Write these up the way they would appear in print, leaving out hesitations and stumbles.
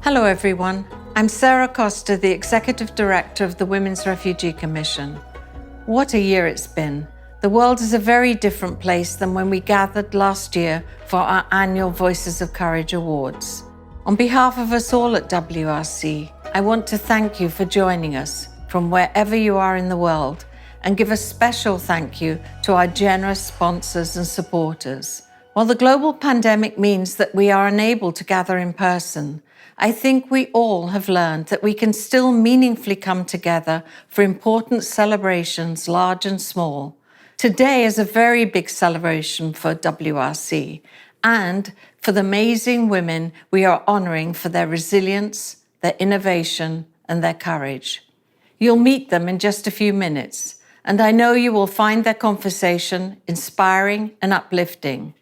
Hello everyone, I'm Sarah Costa, the Executive Director of the Women's Refugee Commission. What a year it's been. The world is a very different place than when we gathered last year for our annual Voices of Courage Awards. On behalf of us all at WRC, I want to thank you for joining us from wherever you are in the world and give a special thank you to our generous sponsors and supporters. While the global pandemic means that we are unable to gather in person, I think we all have learned that we can still meaningfully come together for important celebrations, large and small. Today is a very big celebration for WRC and for the amazing women we are honouring for their resilience, their innovation and their courage. You'll meet them in just a few minutes, and I know you will find their conversation inspiring and uplifting.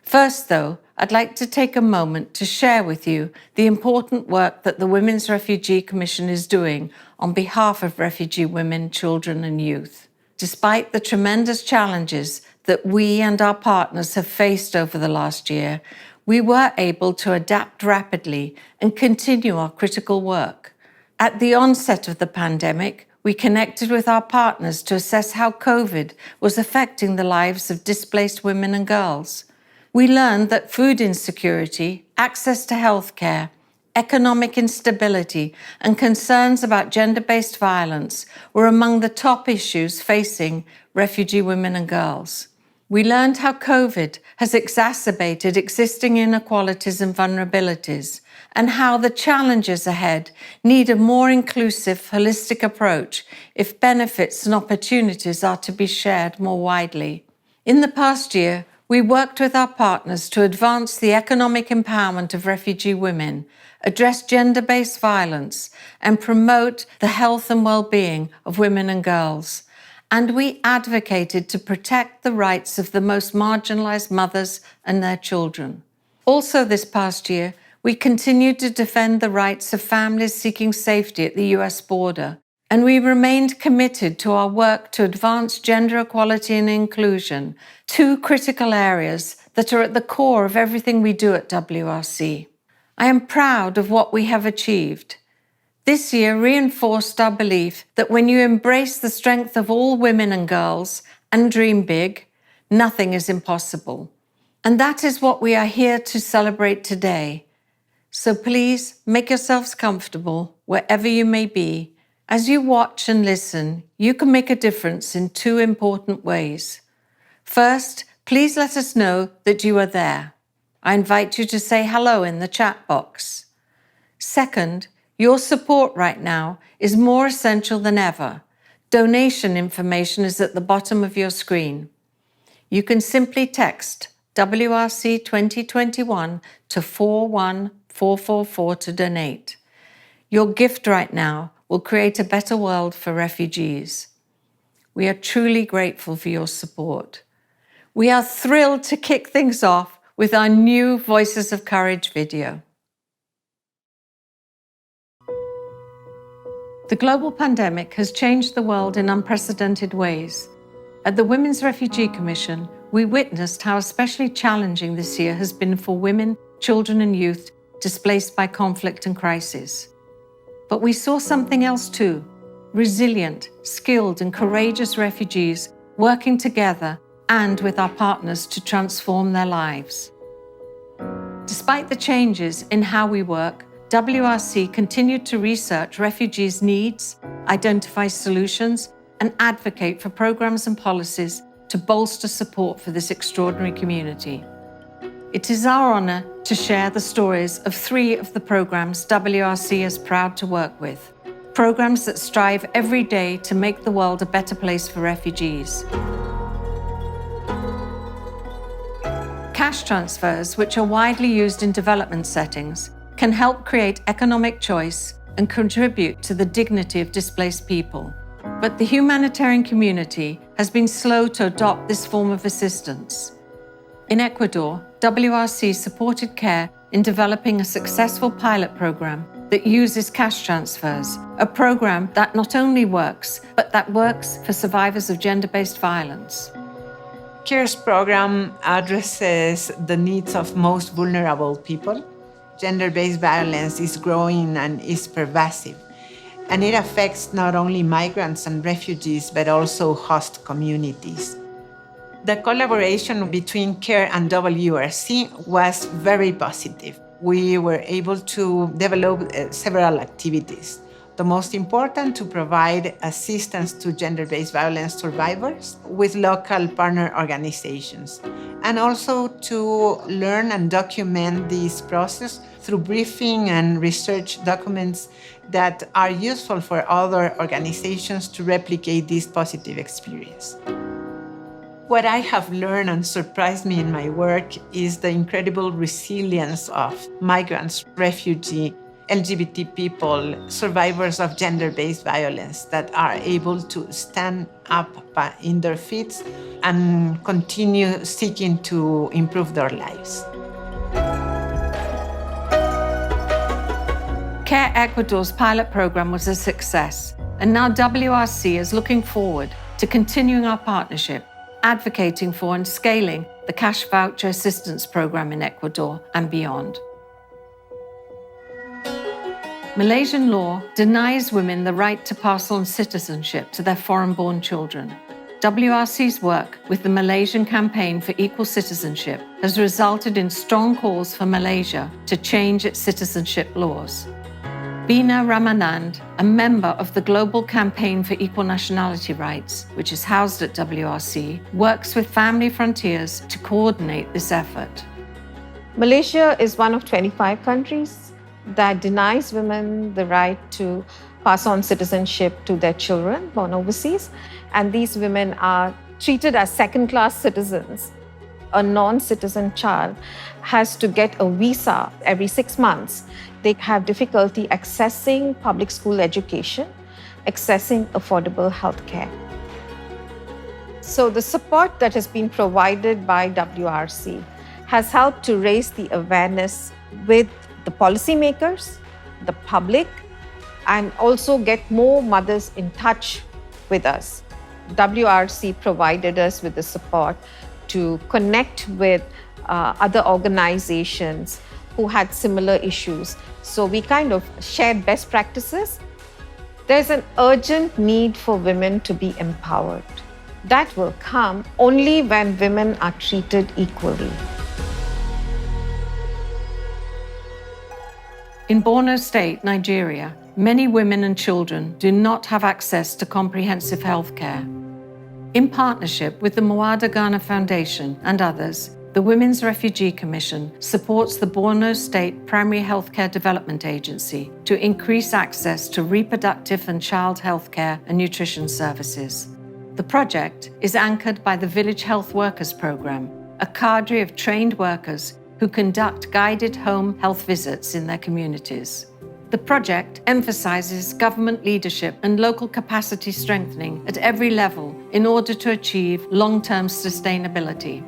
First, though, I'd like to take a moment to share with you the important work that the Women's Refugee Commission is doing on behalf of refugee women, children and youth. Despite the tremendous challenges that we and our partners have faced over the last year, we were able to adapt rapidly and continue our critical work. At the onset of the pandemic, we connected with our partners to assess how COVID was affecting the lives of displaced women and girls. We learned that food insecurity, access to healthcare, economic instability, and concerns about gender-based violence were among the top issues facing refugee women and girls. We learned how COVID has exacerbated existing inequalities and vulnerabilities, and how the challenges ahead need a more inclusive, holistic approach if benefits and opportunities are to be shared more widely. In the past year, we worked with our partners to advance the economic empowerment of refugee women, address gender-based violence, and promote the health and well-being of women and girls. And we advocated to protect the rights of the most marginalized mothers and their children. Also this past year, we continued to defend the rights of families seeking safety at the US border, and we remained committed to our work to advance gender equality and inclusion, two critical areas that are at the core of everything we do at WRC. I am proud of what we have achieved. This year reinforced our belief that when you embrace the strength of all women and girls and dream big, nothing is impossible. And that is what we are here to celebrate today. So please make yourselves comfortable wherever you may be. As you watch and listen, you can make a difference in two important ways. First, please let us know that you are there. I invite you to say hello in the chat box. Second, your support right now is more essential than ever. Donation information is at the bottom of your screen. You can simply text WRC 2021 to 41444 to donate. Your gift right now will create a better world for refugees. We are truly grateful for your support. We are thrilled to kick things off with our new Voices of Courage video. The global pandemic has changed the world in unprecedented ways. At the Women's Refugee Commission, we witnessed how especially challenging this year has been for women, children and youth displaced by conflict and crisis. But we saw something else too: resilient, skilled and courageous refugees working together and with our partners to transform their lives. Despite the changes in how we work, WRC continued to research refugees' needs, identify solutions, and advocate for programs and policies to bolster support for this extraordinary community. It is our honour to share the stories of three of the programs WRC is proud to work with, programs that strive every day to make the world a better place for refugees. Cash transfers, which are widely used in development settings, can help create economic choice and contribute to the dignity of displaced people. But the humanitarian community has been slow to adopt this form of assistance. In Ecuador, WRC supported CARE in developing a successful pilot program that uses cash transfers, a program that not only works, but that works for survivors of gender-based violence. CARE's program addresses the needs of most vulnerable people, Gender-based violence is growing and is pervasive. And it affects not only migrants and refugees, but also host communities. The collaboration between CARE and WRC was very positive. We were able to develop several activities. The most important, to provide assistance to gender-based violence survivors with local partner organizations, and also to learn and document this process through briefing and research documents that are useful for other organizations to replicate this positive experience. What I have learned and surprised me in my work is the incredible resilience of migrants, refugees, LGBT people, survivors of gender-based violence that are able to stand up in their feet and continue seeking to improve their lives. CARE Ecuador's pilot program was a success, and now WRC is looking forward to continuing our partnership, advocating for and scaling the cash voucher assistance program in Ecuador and beyond. Malaysian law denies women the right to pass on citizenship to their foreign-born children. WRC's work with the Malaysian Campaign for Equal Citizenship has resulted in strong calls for Malaysia to change its citizenship laws. Bina Ramanand, a member of the Global Campaign for Equal Nationality Rights, which is housed at WRC, works with Family Frontiers to coordinate this effort. Malaysia is one of 25 countries that denies women the right to pass on citizenship to their children born overseas, and these women are treated as second-class citizens. A non-citizen child has to get a visa every 6 months. They have difficulty accessing public school education, accessing affordable health care. So the support that has been provided by WRC has helped to raise the awareness with the policymakers, the public, and also get more mothers in touch with us. WRC provided us with the support to connect with other organizations who had similar issues. So we kind of shared best practices. There's an urgent need for women to be empowered. That will come only when women are treated equally. In Borno State, Nigeria, many women and children do not have access to comprehensive health care. In partnership with the Muada Ghana Foundation and others, the Women's Refugee Commission supports the Borno State Primary Healthcare Development Agency to increase access to reproductive and child health care and nutrition services. The project is anchored by the Village Health Workers Program, a cadre of trained workers who conduct guided home health visits in their communities. The project emphasizes government leadership and local capacity strengthening at every level in order to achieve long-term sustainability.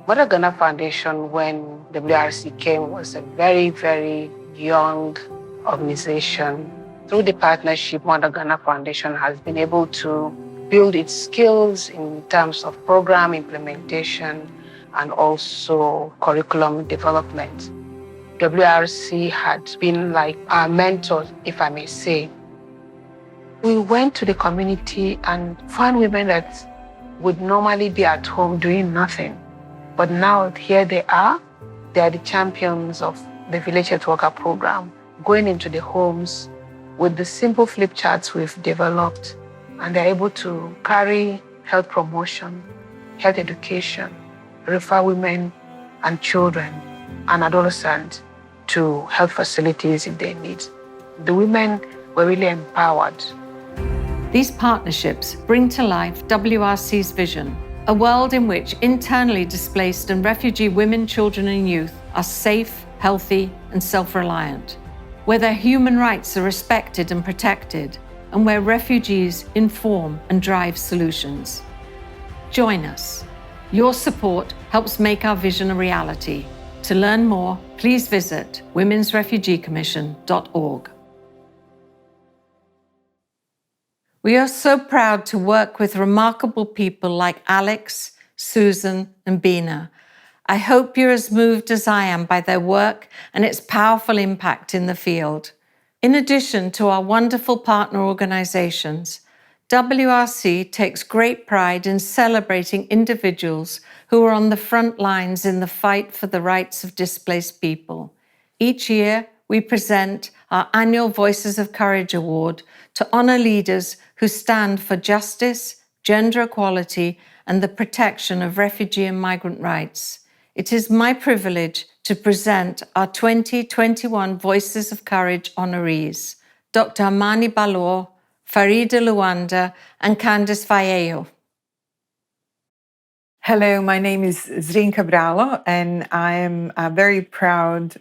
Mother Ghana Foundation, when WRC came, was a very, very young organization. Through the partnership, Mother Ghana Foundation has been able to build its skills in terms of program implementation and also curriculum development. WRC had been like our mentor, if I may say. We went to the community and found women that would normally be at home doing nothing. But now here they are the champions of the Village Health Worker Program, going into the homes with the simple flip charts we've developed, and they're able to carry health promotion, health education, refer women and children and adolescents to health facilities if they need. The women were really empowered. These partnerships bring to life WRC's vision, a world in which internally displaced and refugee women, children and youth are safe, healthy and self-reliant, where their human rights are respected and protected, and where refugees inform and drive solutions. Join us. Your support helps make our vision a reality. To learn more, please visit womensrefugeecommission.org. We are so proud to work with remarkable people like Alex, Susan, and Bina, I hope you're as moved as I am by their work and its powerful impact in the field. In addition to our wonderful partner organizations, WRC takes great pride in celebrating individuals who are on the front lines in the fight for the rights of displaced people. Each year, we present our annual Voices of Courage Award to honor leaders who stand for justice, gender equality, and the protection of refugee and migrant rights. It is my privilege to present our 2021 Voices of Courage honorees, Dr. Amani Balor, Farida Luanda, and Candice Vallejo. Hello, my name is Zrin Cabral, and I am a very proud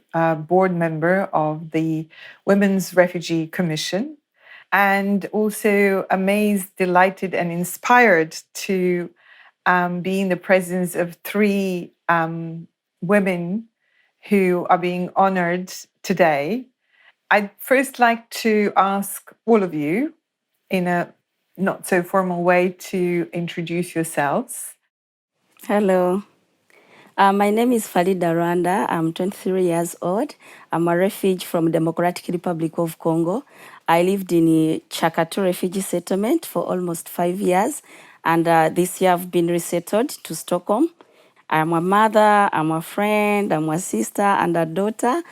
board member of the Women's Refugee Commission, and also amazed, delighted, and inspired to be in the presence of three women who are being honored today. I'd first like to ask all of you, in a not so formal way, to introduce yourselves. Hello. My name is Farida Rwanda. I'm 23 years old. I'm a refugee from Democratic Republic of Congo. I lived in Chakatu refugee settlement for almost 5 years. And this year I've been resettled to Stockholm. I'm a mother, I'm a friend, I'm a sister and a daughter.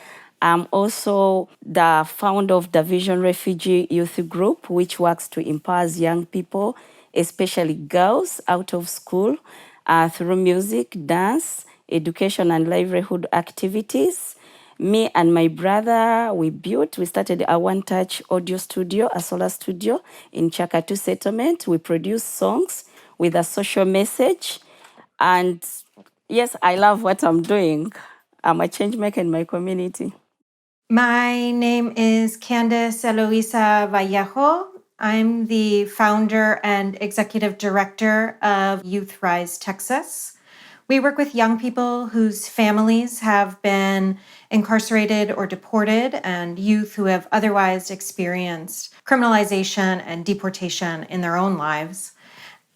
I'm also the founder of the Vision Refugee Youth Group, which works to empower young people, especially girls out of school, through music, dance, education, and livelihood activities. Me and my brother, we started a one-touch audio studio, a solar studio in Chakatu settlement. We produce songs with a social message. And yes, I love what I'm doing. I'm a change maker in my community. My name is Candice Eloisa Vallejo. I'm the founder and executive director of Youth Rise Texas. We work with young people whose families have been incarcerated or deported, and youth who have otherwise experienced criminalization and deportation in their own lives.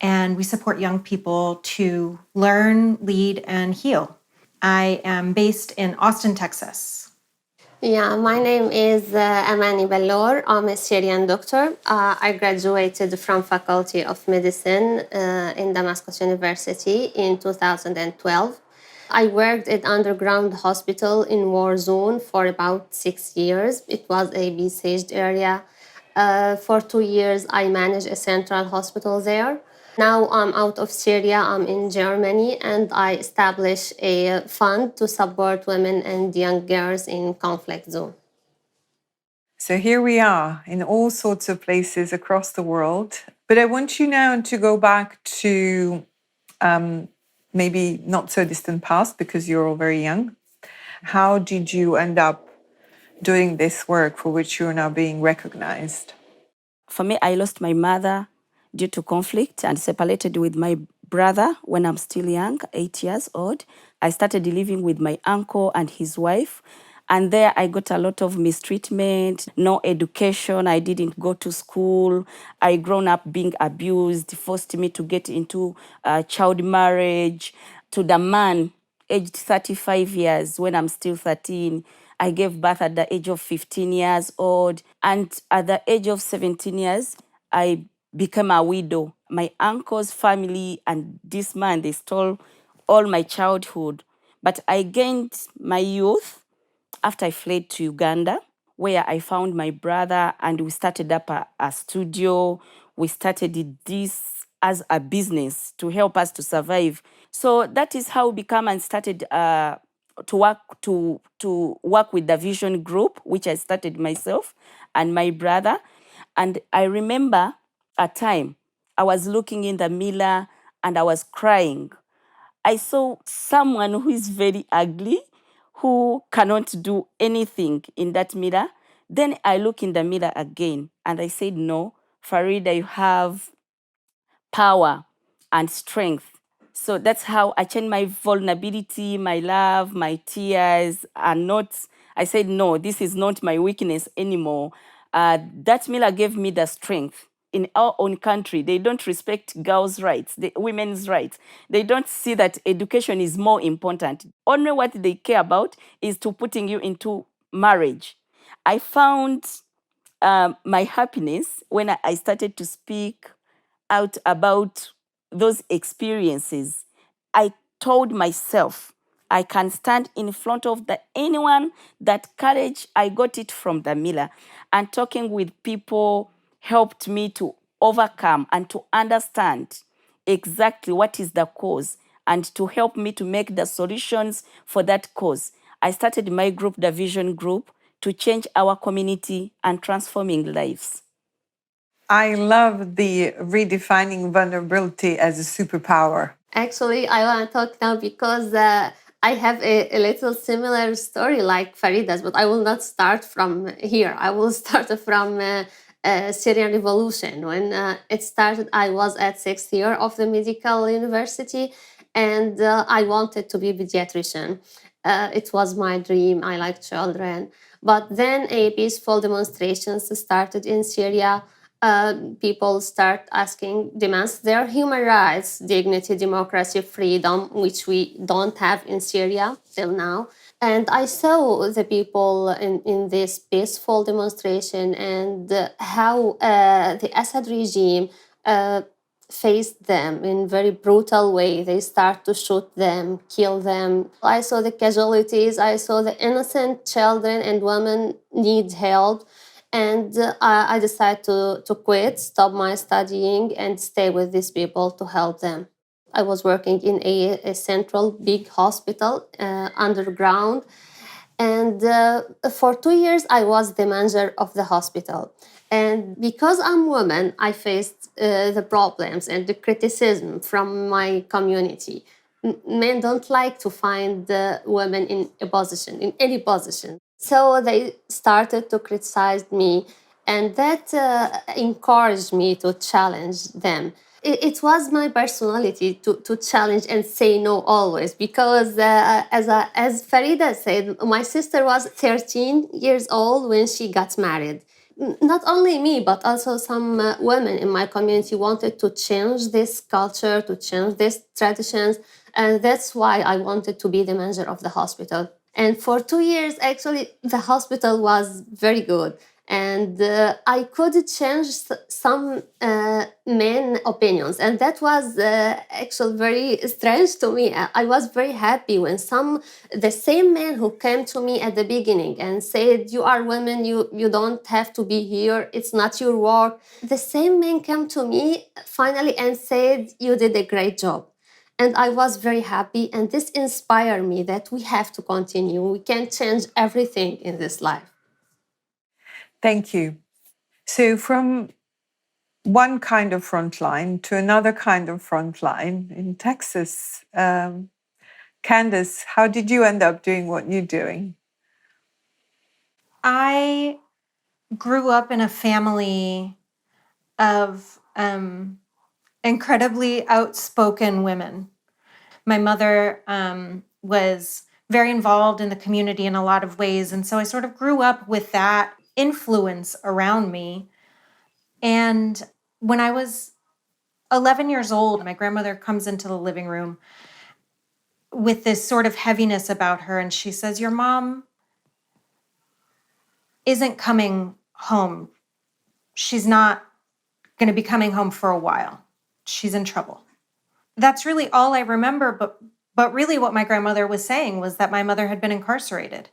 And we support young people to learn, lead, and heal. I am based in Austin, Texas. Yeah, my name is Amani Balor. I'm a Syrian doctor. I graduated from Faculty of Medicine in Damascus University in 2012. I worked at underground hospital in war zone for about 6 years. It was a besieged area. For 2 years, I managed a central hospital there. Now I'm out of Syria, I'm in Germany, and I established a fund to support women and young girls in conflict zone. So here we are in all sorts of places across the world. But I want you now to go back to maybe not so distant past, because you're all very young. How did you end up doing this work for which you're now being recognized? For me, I lost my mother due to conflict and separated with my brother when I'm still young, 8 years old. I started living with my uncle and his wife. And there I got a lot of mistreatment, no education. I didn't go to school. I grown up being abused, forced me to get into child marriage. To the man, aged 35 years, when I'm still 13. I gave birth at the age of 15 years old. And at the age of 17 years, I became a widow. My uncle's family and this man, they stole all my childhood. But I gained my youth after I fled to Uganda, where I found my brother and we started up a studio. We started this as a business to help us to survive. So that is how we became and started to work with the Vision Group, which I started myself and my brother. And I remember a time I was looking in the mirror and I was crying. I saw someone who is very ugly, who cannot do anything in that mirror. Then I look in the mirror again and I said, no, Farida, you have power and strength. So that's how I changed my vulnerability, my love, my tears are not, I said, no, this is not my weakness anymore. That mirror gave me the strength in our own country, they don't respect girls' rights, women's rights. They don't see that education is more important. Only what they care about is to putting you into marriage. I found my happiness when I started to speak out about those experiences. I told myself I can stand in front of anyone. That courage, I got it from the Miller. And talking with people helped me to overcome and to understand exactly what is the cause and to help me to make the solutions for that cause. I started my group, the Vision Group, to change our community and transforming lives. I love the redefining vulnerability as a superpower. Actually, I want to talk now because I have a little similar story like Farida's, but I will not start from here. I will start from Syrian Revolution. When it started, I was at 6th year of the medical university, and I wanted to be a pediatrician. It was my dream. I like children. But then a peaceful demonstrations started in Syria. People start asking demands their human rights, dignity, democracy, freedom, which we don't have in Syria till now. And I saw the people in this peaceful demonstration and how the Assad regime faced them in very brutal way. They start to shoot them, kill them. I saw the casualties. I saw the innocent children and women need help. And I decided to quit, stop my studying, and stay with these people to help them. I was working in a central big hospital underground. And for 2 years, I was the manager of the hospital. And because I'm woman, I faced the problems and the criticism from my community. Men don't like to find women in a position, in any position. So they started to criticize me, and that encouraged me to challenge them. It was my personality to challenge and say no always, because as Farida said, my sister was 13 years old when she got married. Not only me, but also some women in my community wanted to change this culture, to change these traditions, and that's why I wanted to be the manager of the hospital. And for 2 years, actually, the hospital was very good. And I could change some men opinions. And that was actually very strange to me. I was very happy when the same men who came to me at the beginning and said, you are women, you don't have to be here, it's not your work. The same men came to me finally and said, you did a great job. And I was very happy, and this inspired me that we have to continue. We can change everything in this life. Thank you. So from one kind of frontline to another kind of frontline in Texas, Candace, how did you end up doing what you're doing? I grew up in a family of incredibly outspoken women. My mother was very involved in the community in a lot of ways. And so I sort of grew up with that influence around me. And when I was 11 years old, my grandmother comes into the living room with this sort of heaviness about her. And she says, your mom isn't coming home. She's not going to be coming home for a while. She's in trouble. That's really all I remember. But really what my grandmother was saying was that my mother had been incarcerated.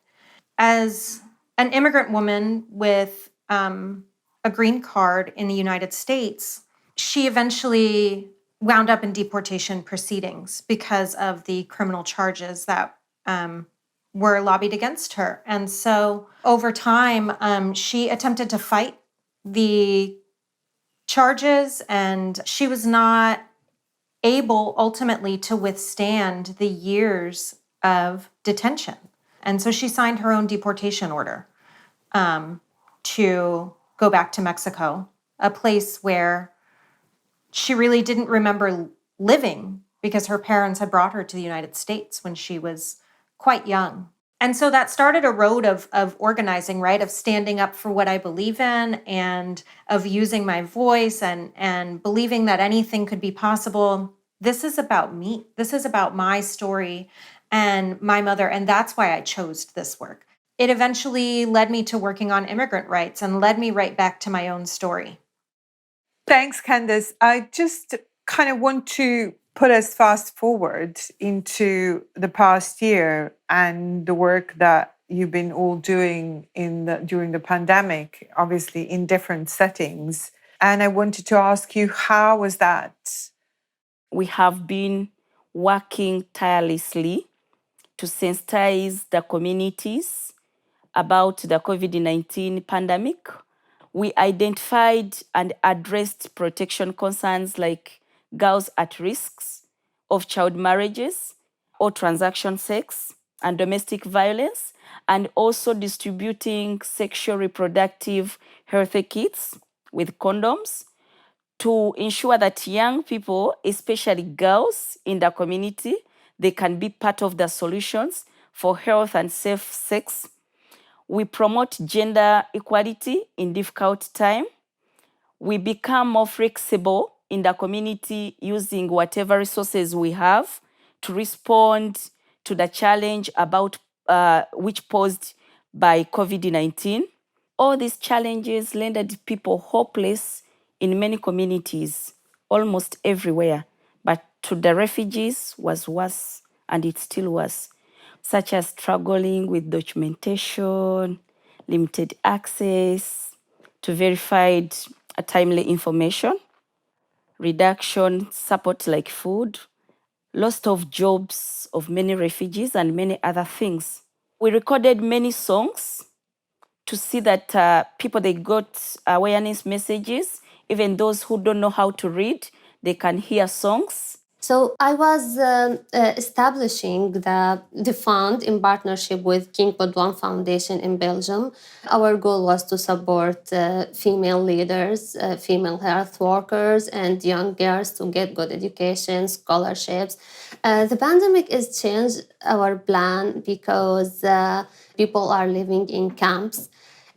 As an immigrant woman with a green card in the United States, she eventually wound up in deportation proceedings because of the criminal charges that were lobbied against her. And so over time, she attempted to fight the charges, and she was not able ultimately to withstand the years of detention. And so she signed her own deportation order to go back to Mexico, a place where she really didn't remember living because her parents had brought her to the United States when she was quite young. And so that started a road of organizing, right? Of standing up for what I believe in and of using my voice and believing that anything could be possible. This is about me. This is about my story and my mother. And that's why I chose this work. It eventually led me to working on immigrant rights and led me right back to my own story. Thanks, Candace. I just kind of want to put us fast forward into the past year and the work that you've been all doing during the pandemic, obviously in different settings. And I wanted to ask you, how was that? We have been working tirelessly to sensitize the communities about the COVID-19 pandemic. We identified and addressed protection concerns like girls at risks of child marriages or transaction sex and domestic violence, and also distributing sexual reproductive health kits with condoms to ensure that young people, especially girls in the community, they can be part of the solutions for health and safe sex. We promote gender equality in difficult time. We become more flexible in the community using whatever resources we have to respond to the challenge about which posed by COVID-19. All these challenges rendered people hopeless in many communities, almost everywhere. But to the refugees was worse, and it's still worse, such as struggling with documentation, limited access to verified timely information, reduction support like food, loss of jobs of many refugees, and many other things. We recorded many songs to see that people, they got awareness messages. Even those who don't know how to read, they can hear songs. So I was establishing the fund in partnership with King Baudouin Foundation in Belgium. Our goal was to support female leaders, female health workers, and young girls to get good education, scholarships. The pandemic has changed our plan because people are living in camps.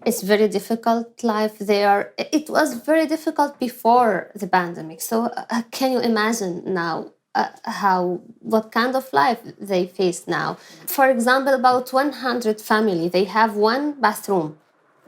It's very difficult life there. It was very difficult before the pandemic. So can you imagine now what kind of life they face now? For example, about 100 family, they have one bathroom.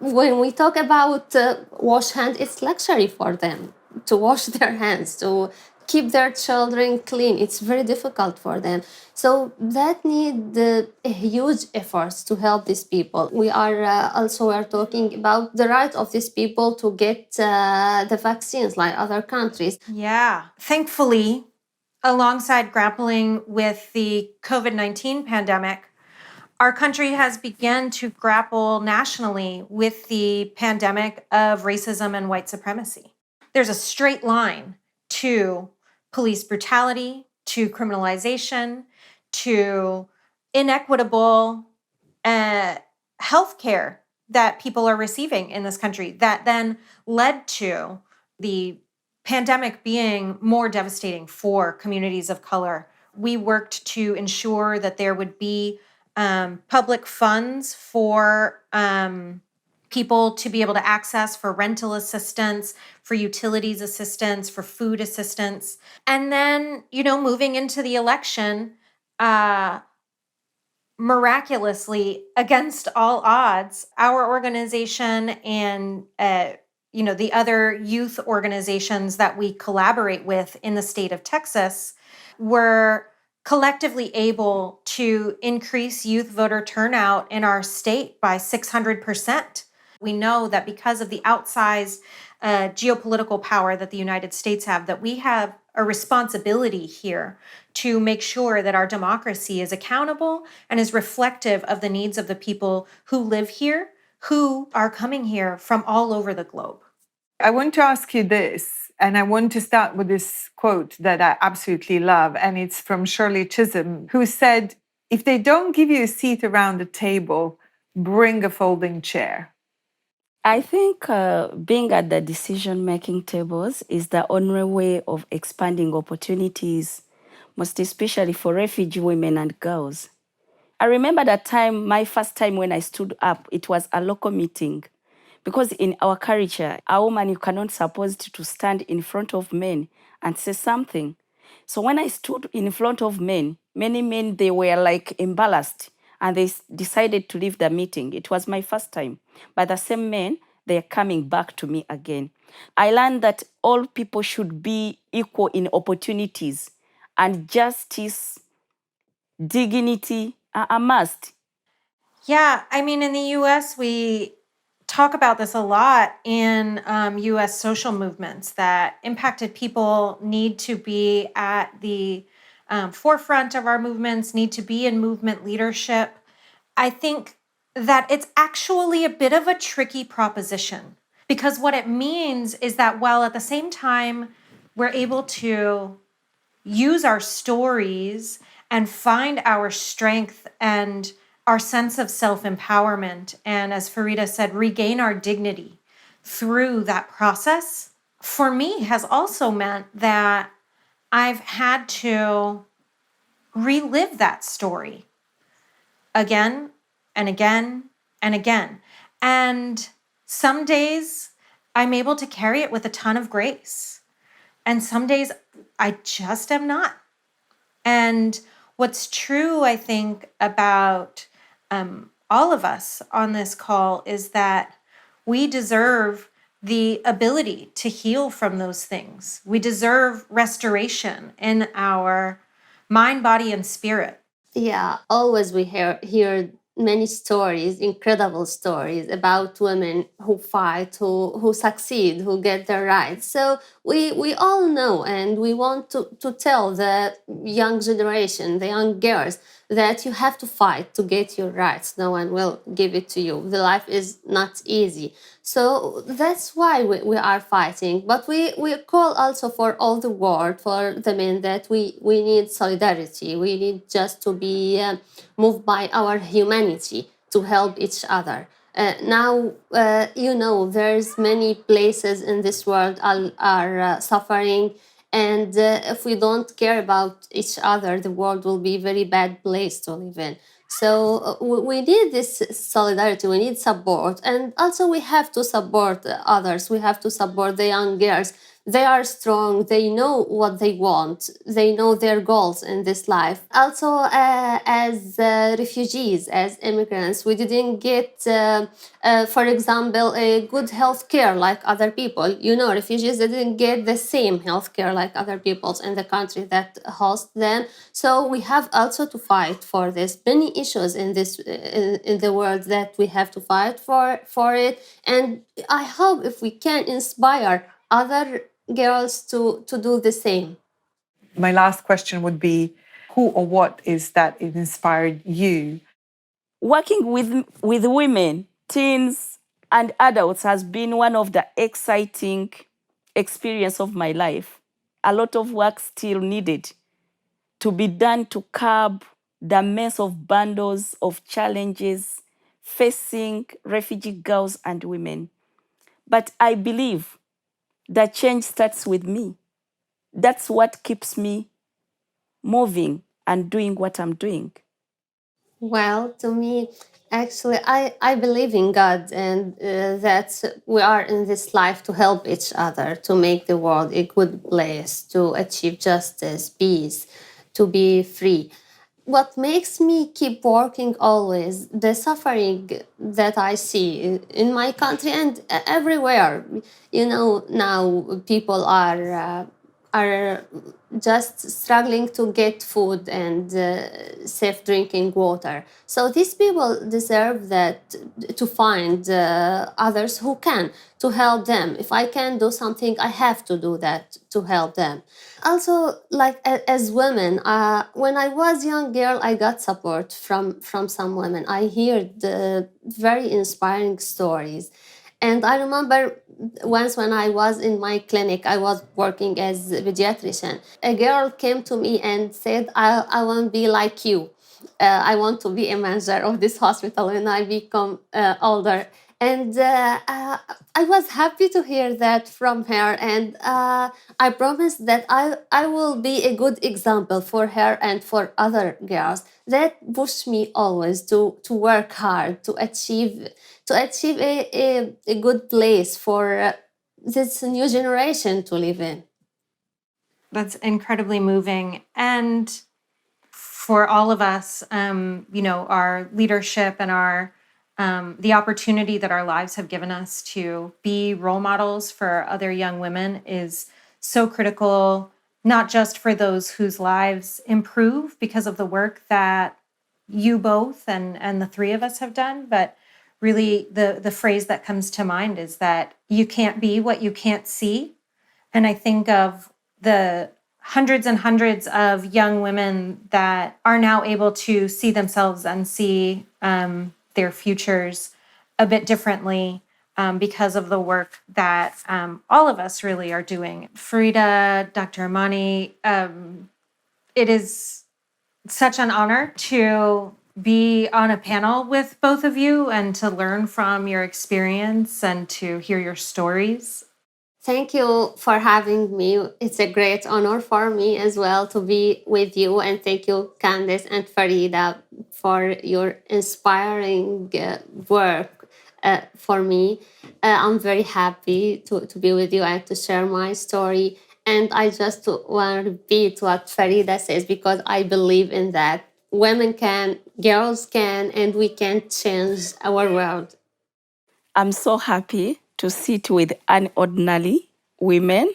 When we talk about wash hand, it's luxury for them to wash their hands, to keep their children clean. It's very difficult for them. So that need huge efforts to help these people. We are also talking about the right of these people to get the vaccines like other countries. Yeah. Thankfully, alongside grappling with the COVID-19 pandemic, our country has begun to grapple nationally with the pandemic of racism and white supremacy. There's a straight line to police brutality, to criminalization, to inequitable health care that people are receiving in this country that then led to the pandemic being more devastating for communities of color. We worked to ensure that there would be public funds for people to be able to access for rental assistance, for utilities assistance, for food assistance. And then, moving into the election, miraculously, against all odds, our organization and the other youth organizations that we collaborate with in the state of Texas were collectively able to increase youth voter turnout in our state by 600%. We know that because of the outsized geopolitical power that the United States have, that we have a responsibility here to make sure that our democracy is accountable and is reflective of the needs of the people who live here, who are coming here from all over the globe. I want to ask you this, and I want to start with this quote that I absolutely love, and it's from Shirley Chisholm, who said, "If they don't give you a seat around the table, bring a folding chair." I think being at the decision-making tables is the only way of expanding opportunities, most especially for refugee women and girls. I remember that time, my first time when I stood up, it was a local meeting. Because in our culture, a woman, you cannot supposed to stand in front of men and say something. So when I stood in front of men, many men, they were like embarrassed and they decided to leave the meeting. It was my first time. But the same men, they're coming back to me again. I learned that all people should be equal in opportunities, and justice, dignity are a must. Yeah, I mean, in the US, we talk about this a lot in US social movements that impacted people need to be at the forefront of our movements, need to be in movement leadership. I think that it's actually a bit of a tricky proposition because what it means is that while at the same time we're able to use our stories and find our strength and our sense of self-empowerment, and as Farida said, regain our dignity through that process, for me has also meant that I've had to relive that story again and again and again. And some days I'm able to carry it with a ton of grace. And some days I just am not. And what's true, I think, about all of us on this call is that we deserve the ability to heal from those things. We deserve restoration in our mind, body, and spirit. Yeah, always we hear many stories, incredible stories about women who fight, who succeed, who get their rights. So we all know, and we want to tell the young generation, the young girls, that you have to fight to get your rights. No one will give it to you. The life is not easy. So that's why we are fighting. But we call also for all the world, for the men, that we need solidarity. We need just to be moved by our humanity to help each other. Now, there's many places in this world are suffering. And if we don't care about each other, the world will be a very bad place to live in. So we need this solidarity, we need support. And also we have to support others. We have to support the young girls. They are strong, they know what they want, they know their goals in this life. Also, as refugees, as immigrants, we didn't get, for example, a good health care like other people. Refugees didn't get the same health care like other peoples in the country that host them. So we have also to fight for this. Many issues in this in the world that we have to fight for it. And I hope if we can inspire other girls to do the same. My last question would be, who or what is that inspired you? Working with women, teens, and adults has been one of the exciting experience of my life. A lot of work still needed to be done to curb the mess of bundles of challenges facing refugee girls and women. But I believe that change starts with me. That's what keeps me moving and doing what I'm doing. Well, to me, actually, I believe in God, and that we are in this life to help each other, to make the world a good place, to achieve justice, peace, to be free. What makes me keep working always, the suffering that I see in my country and everywhere. Now people are just struggling to get food and safe drinking water. So these people deserve that, to find others who can, to help them. If I can do something, I have to do that to help them. Also, like as women, when I was young girl, I got support from some women. I heard the very inspiring stories. And I remember once when I was in my clinic, I was working as a pediatrician. A girl came to me and said, I want to be like you. I want to be a manager of this hospital when I become older. And I was happy to hear that from her. And I promised that I will be a good example for her and for other girls. That pushed me always to work hard, to achieve a good place for this new generation to live in. That's incredibly moving. And for all of us, our leadership and our the opportunity that our lives have given us to be role models for other young women is so critical, not just for those whose lives improve because of the work that you both and the three of us have done, but really the phrase that comes to mind is that you can't be what you can't see. And I think of the hundreds and hundreds of young women that are now able to see themselves and see their futures a bit differently because of the work that all of us really are doing. Farida, Dr. Amani, it is such an honor to be on a panel with both of you and to learn from your experience and to hear your stories. Thank you for having me. It's a great honor for me as well to be with you. And thank you, Candice and Farida, for your inspiring work for me. I'm very happy to be with you and to share my story. And I just want to repeat what Farida says, because I believe in that. Women can, girls can, and we can change our world. I'm so happy to sit with unordinary women.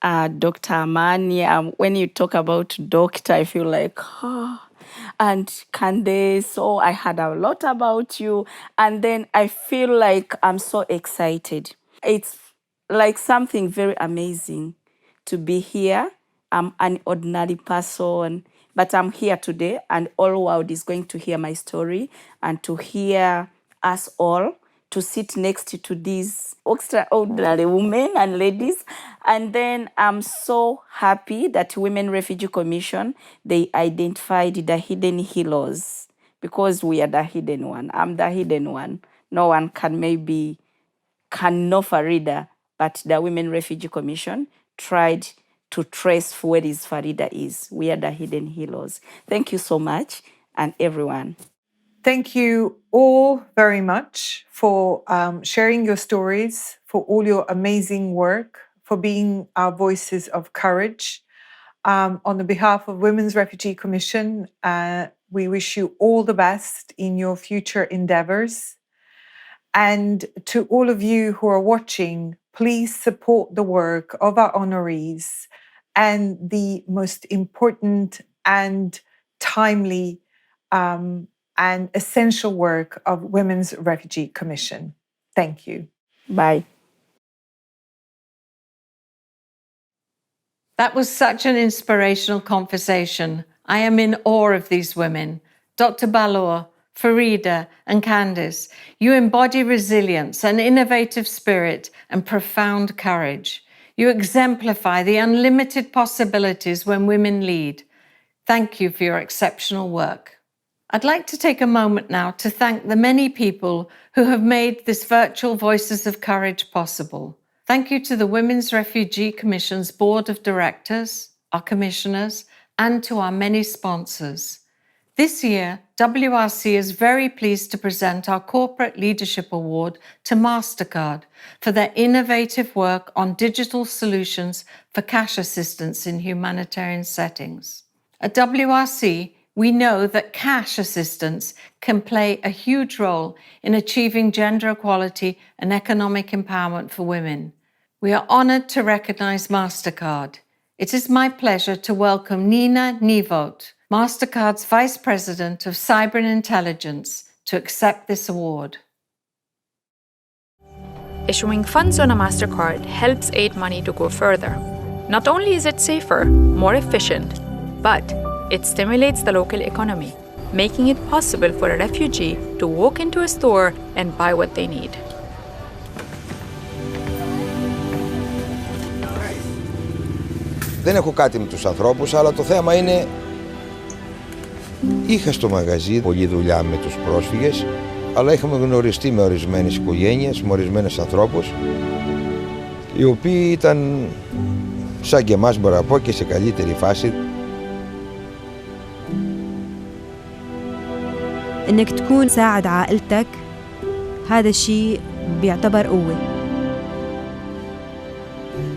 Dr. Amani, when you talk about doctor, I feel like, and Candace, I heard a lot about you. And then I feel like I'm so excited. It's like something very amazing to be here. I'm an ordinary person, but I'm here today, and all world is going to hear my story and to hear us all, to sit next to these extraordinary women and ladies. And then I'm so happy that Women Refugee Commission, they identified the hidden healers, because we are the hidden one. I'm the hidden one. No one can know Farida, but the Women Refugee Commission tried to trace where is Farida is. We are the hidden healers. Thank you so much, and everyone. Thank you all very much for sharing your stories, for all your amazing work, for being our voices of courage. On the behalf of Women's Refugee Commission, we wish you all the best in your future endeavors. And to all of you who are watching, please support the work of our honorees and the most important and timely and essential work of Women's Refugee Commission. Thank you. Bye. That was such an inspirational conversation. I am in awe of these women. Dr. Balor, Farida, and Candice, you embody resilience, an innovative spirit, and profound courage. You exemplify the unlimited possibilities when women lead. Thank you for your exceptional work. I'd like to take a moment now to thank the many people who have made this virtual Voices of Courage possible. Thank you to the Women's Refugee Commission's Board of Directors, our commissioners, and to our many sponsors. This year, WRC is very pleased to present our Corporate Leadership Award to Mastercard for their innovative work on digital solutions for cash assistance in humanitarian settings. At WRC, we know that cash assistance can play a huge role in achieving gender equality and economic empowerment for women. We are honored to recognize Mastercard. It is my pleasure to welcome Nina Nivot, Mastercard's Vice President of Cyber and Intelligence, to accept this award. Issuing funds on a Mastercard helps aid money to go further. Not only is it safer, more efficient, but it stimulates the local economy, making it possible for a refugee to walk into a store and buy what they need. Δεν έχω κάτι με τους ανθρώπους, αλλά το θέμα είναι είχα στο μαγαζί πολλή δουλειά με τους πρόσφυγες Αλλά είχαμε γνωριστεί με ορισμένες οικογένειες, με ορισμένους ανθρώπους, οι οποίοι ήταν σαν και εμάς, μπορώ να πω, και σε καλύτερη φάση. إنك تكون ساعد عائلتك هذا الشيء بيعتبر قوة.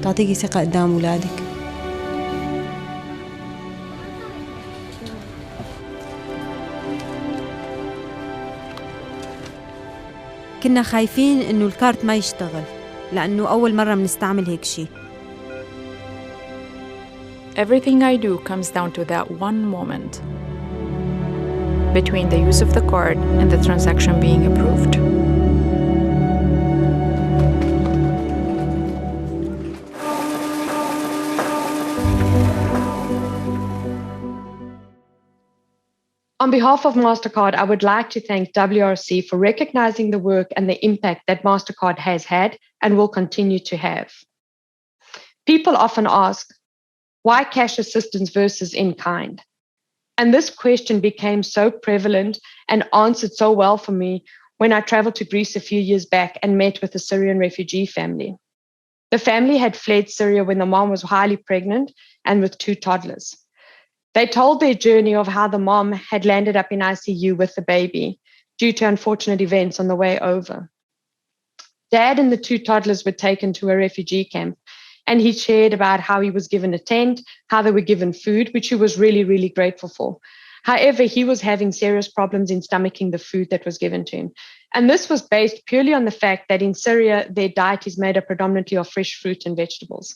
تعطيكي ثقة قدام أولادك. كنا خايفين إنه الكارت ما يشتغل لأنه أول مرة بنستعمل هيك شيء. Everything I do comes down to that one moment between the use of the card and the transaction being approved. On behalf of Mastercard, I would like to thank WRC for recognizing the work and the impact that Mastercard has had and will continue to have. People often ask, why cash assistance versus in kind? And this question became so prevalent and answered so well for me when I traveled to Greece a few years back and met with a Syrian refugee family. The family had fled Syria when the mom was highly pregnant and with 2 toddlers. They told their journey of how the mom had landed up in ICU with the baby due to unfortunate events on the way over. Dad and the 2 toddlers were taken to a refugee camp, and he shared about how he was given a tent, how they were given food, which he was really, really grateful for. However, he was having serious problems in stomaching the food that was given to him. And this was based purely on the fact that in Syria, their diet is made up predominantly of fresh fruit and vegetables.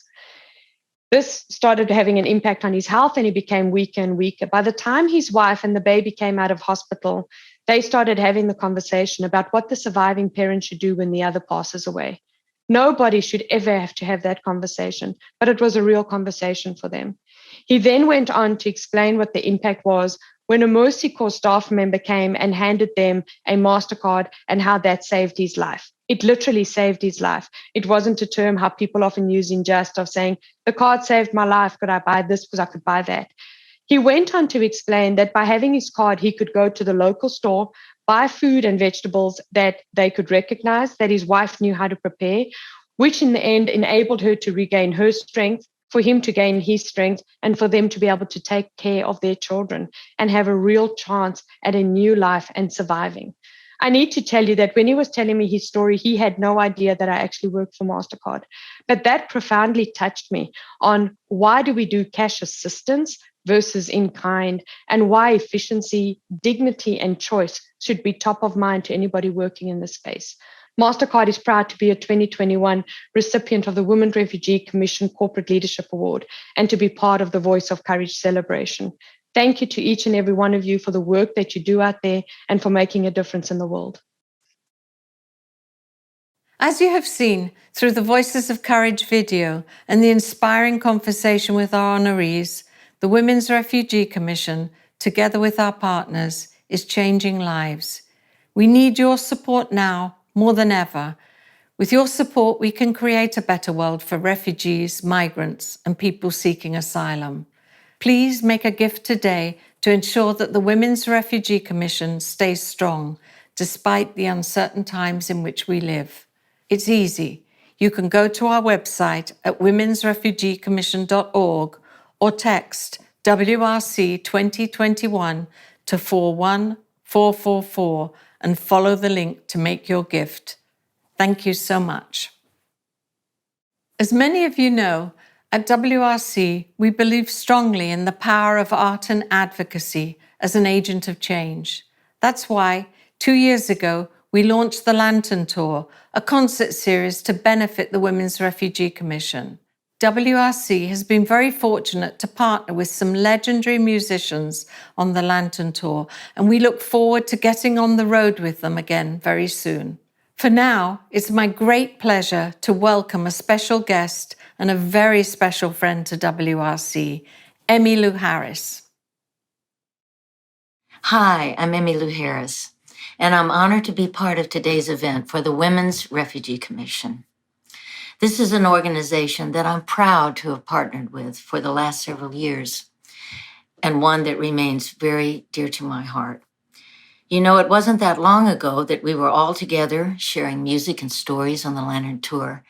This started having an impact on his health, and he became weaker and weaker. By the time his wife and the baby came out of hospital, they started having the conversation about what the surviving parent should do when the other passes away. Nobody should ever have to have that conversation, but it was a real conversation for them. He then went on to explain what the impact was when a Mercy Corps staff member came and handed them a Mastercard and how that saved his life. It literally saved his life. It wasn't a term how people often use in jest of saying, the card saved my life, could I buy this because I could buy that? He went on to explain that by having his card, he could go to the local store, buy food and vegetables that they could recognize, that his wife knew how to prepare, which in the end enabled her to regain her strength, for him to gain his strength, and for them to be able to take care of their children and have a real chance at a new life and surviving. I need to tell you that when he was telling me his story, he had no idea that I actually worked for Mastercard. But that profoundly touched me on why do we do cash assistance versus in kind, and why efficiency, dignity, and choice should be top of mind to anybody working in this space. Mastercard is proud to be a 2021 recipient of the Women's Refugee Commission Corporate Leadership Award and to be part of the Voice of Courage celebration. Thank you to each and every one of you for the work that you do out there and for making a difference in the world. As you have seen through the Voices of Courage video and the inspiring conversation with our honorees, the Women's Refugee Commission, together with our partners, is changing lives. We need your support now more than ever. With your support, we can create a better world for refugees, migrants, and people seeking asylum. Please make a gift today to ensure that the Women's Refugee Commission stays strong, despite the uncertain times in which we live. It's easy. You can go to our website at womensrefugeecommission.org or text WRC 2021 to 41444 and follow the link to make your gift. Thank you so much. As many of you know, at WRC, we believe strongly in the power of art and advocacy as an agent of change. That's why, 2 years ago, we launched the Lantern Tour, a concert series to benefit the Women's Refugee Commission. WRC has been very fortunate to partner with some legendary musicians on the Lantern Tour, and we look forward to getting on the road with them again very soon. For now, it's my great pleasure to welcome a special guest and a very special friend to WRC, Emmylou Harris. Hi, I'm Emmylou Harris, and I'm honored to be part of today's event for the Women's Refugee Commission. This is an organization that I'm proud to have partnered with for the last several years, and one that remains very dear to my heart. You know, it wasn't that long ago that we were all together sharing music and stories on the Lantern Tour,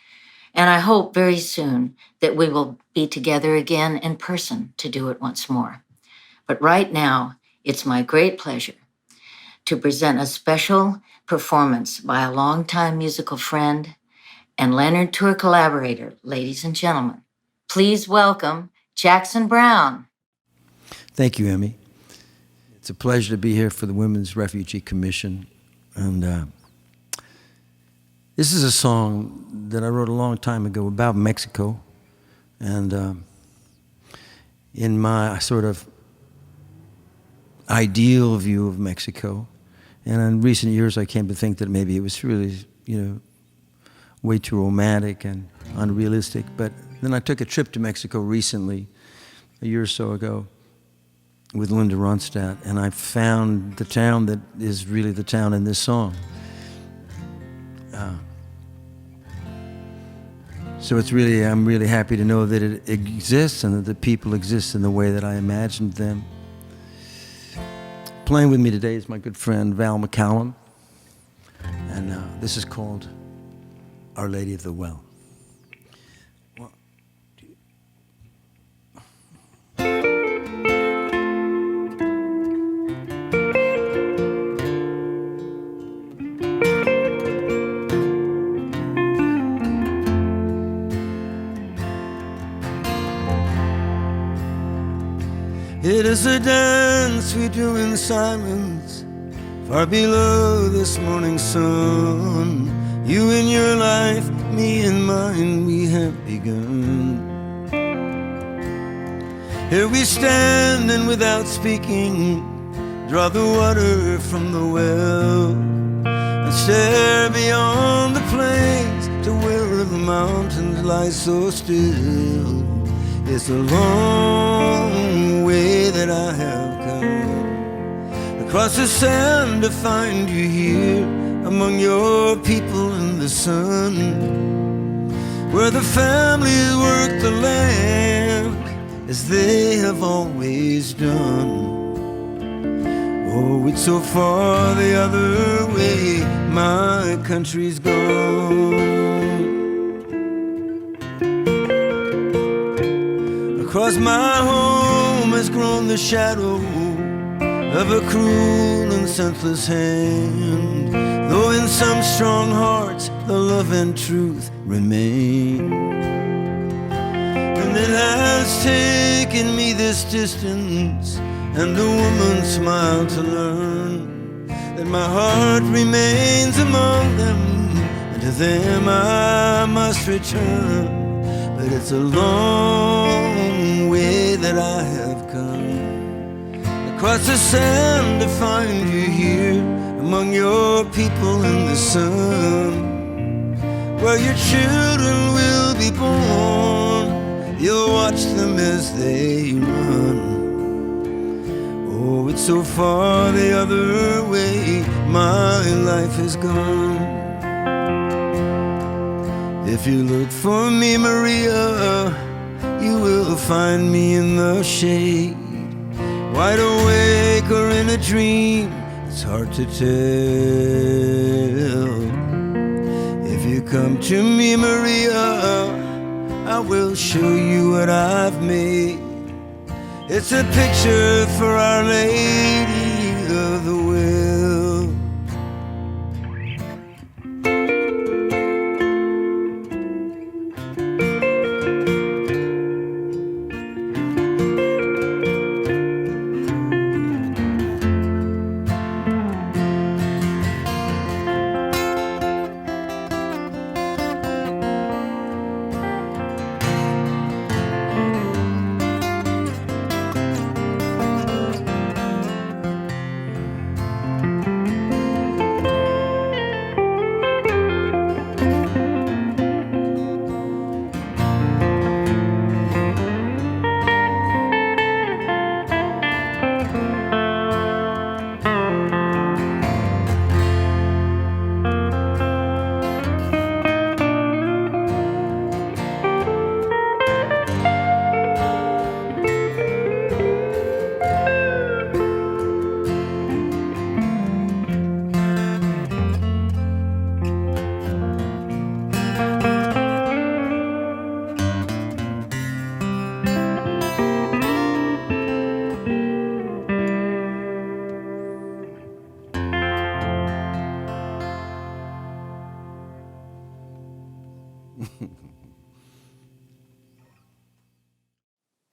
and I hope very soon that we will be together again in person to do it once more. But right now, it's my great pleasure to present a special performance by a longtime musical friend and Lantern Tour collaborator, ladies and gentlemen. Please welcome Jackson Brown. Thank you, Emmy. It's a pleasure to be here for the Women's Refugee Commission. And this is a song that I wrote a long time ago about Mexico. And in my sort of ideal view of Mexico, and in recent years I came to think that maybe it was really, way too romantic and unrealistic. But then I took a trip to Mexico recently, a year or so ago, with Linda Ronstadt, and I found the town that is really the town in this song. So I'm really happy to know that it exists and that the people exist in the way that I imagined them. Playing with me today is my good friend Val McCallum, and this is called Our Lady of the Well. It is a dance we do in silence, far below this morning sun. You in your life, me in mine, we have begun. Here we stand and without speaking, draw the water from the well, and stare beyond the plains to where the mountains lie so still. It's a long way that I have come across the sand to find you here among your people in the sun, where the families work the land as they have always done. Oh, it's so far the other way, my country's gone. Across my home has grown the shadow of a cruel and senseless hand, though in some strong hearts the love and truth remain. And it has taken me this distance and a woman's smile to learn that my heart remains among them, and to them I must return. But it's a long way that I have come across the sand to find you here among your people in the sun, where your children will be born. You'll watch them as they run. Oh, it's so far the other way, my life is gone. If you look for me, Maria, you will find me in the shade, wide awake or in a dream, it's hard to tell. If you come to me, Maria, I will show you what I've made. It's a picture for Our Lady of the Well.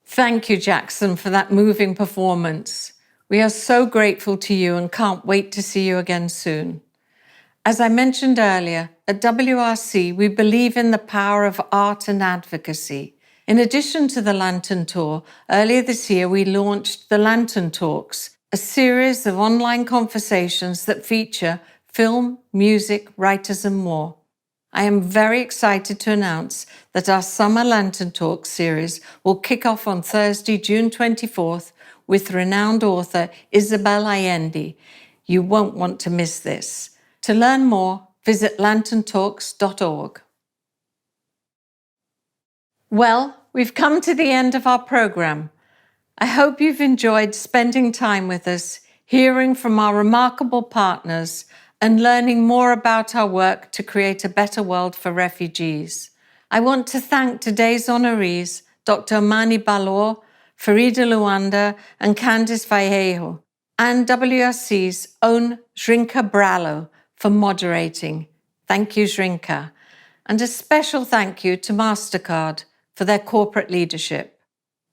Thank you, Jackson, for that moving performance. We are so grateful to you and can't wait to see you again soon. As I mentioned earlier, at WRC, we believe in the power of art and advocacy. In addition to the Lantern Tour, earlier this year we launched the Lantern Talks, a series of online conversations that feature film, music, writers and more. I am very excited to announce that our Summer Lantern Talks series will kick off on Thursday, June 24th with renowned author Isabel Allende. You won't want to miss this. To learn more, visit lanterntalks.org. Well, we've come to the end of our program. I hope you've enjoyed spending time with us, hearing from our remarkable partners, and learning more about our work to create a better world for refugees. I want to thank today's honorees, Dr. Emmylou Harris, Farida Luanda, and Candice Vallejo, and WRC's own Zrinka Brallo for moderating. Thank you, Zrinka. And a special thank you to Mastercard for their corporate leadership.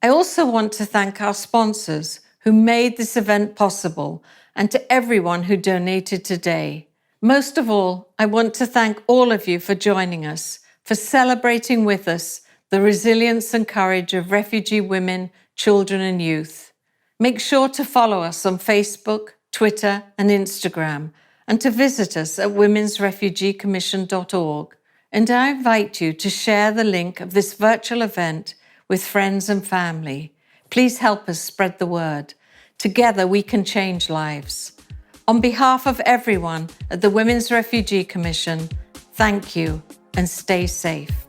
I also want to thank our sponsors who made this event possible, and to everyone who donated today. Most of all, I want to thank all of you for joining us, for celebrating with us the resilience and courage of refugee women, children and youth. Make sure to follow us on Facebook, Twitter and Instagram, and to visit us at womensrefugeecommission.org. And I invite you to share the link of this virtual event with friends and family. Please help us spread the word. Together we can change lives. On behalf of everyone at the Women's Refugee Commission, thank you and stay safe.